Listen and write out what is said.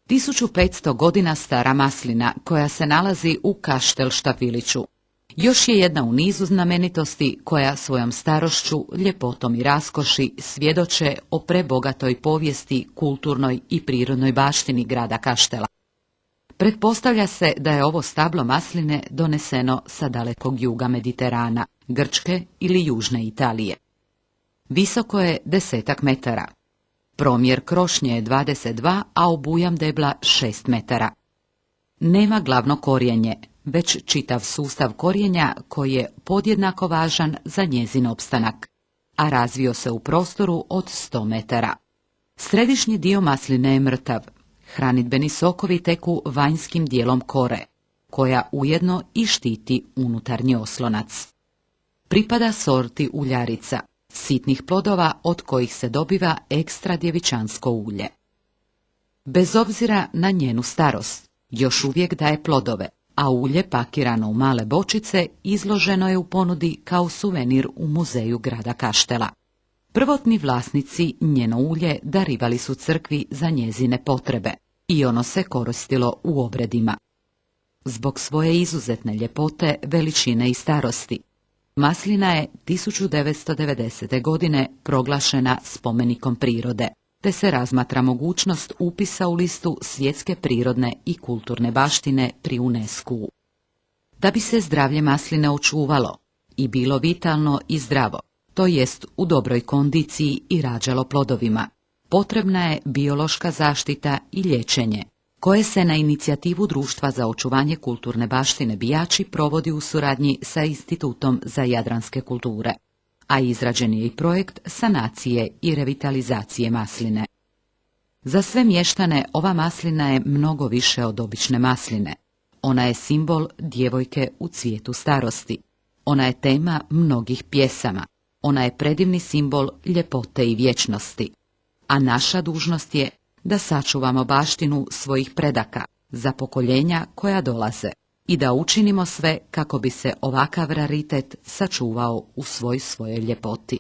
1500 godina stara maslina koja se nalazi u Kaštel Štafiliću još je jedna u nizu znamenitosti koja svojom starošću, ljepotom i raskoši svjedoče o prebogatoj povijesti, kulturnoj i prirodnoj baštini grada Kaštela. Pretpostavlja se da je ovo stablo masline doneseno sa dalekog juga Mediterana, Grčke ili južne Italije. Visoko je 10 metara. Promjer krošnje je 22, a obujam debla 6 metara. Nema glavno korijenje, već čitav sustav korijenja koji je podjednako važan za njezin opstanak, a razvio se u prostoru od 100 metara. Središnji dio masline je mrtav. Hranidbeni sokovi teku vanjskim dijelom kore, koja ujedno i štiti unutarnji oslonac. Pripada sorti uljarica, sitnih plodova od kojih se dobiva ekstra djevičansko ulje. Bez obzira na njenu starost, još uvijek daje plodove, a ulje pakirano u male bočice izloženo je u ponudi kao suvenir u muzeju grada Kaštela. Prvotni vlasnici njeno ulje darivali su crkvi za njezine potrebe i ono se koristilo u obredima. Zbog svoje izuzetne ljepote, veličine i starosti, maslina je 1990. godine proglašena spomenikom prirode, te se razmatra mogućnost upisa u listu svjetske prirodne i kulturne baštine pri UNESCO-u. Da bi se zdravlje masline očuvalo i bilo vitalno i zdravo, to jest u dobroj kondiciji i rađalo plodovima, potrebna je biološka zaštita i liječenje, koje se na inicijativu Društva za očuvanje kulturne baštine Bijači provodi u suradnji sa Institutom za jadranske kulture, a izrađen je i projekt sanacije i revitalizacije masline. Za sve mještane ova maslina je mnogo više od obične masline. Ona je simbol djevojke u cvijetu starosti. Ona je tema mnogih pjesama. Ona je predivni simbol ljepote i vječnosti. A naša dužnost je da sačuvamo baštinu svojih predaka za pokoljenja koja dolaze i da učinimo sve kako bi se ovakav raritet sačuvao u svojoj ljepoti.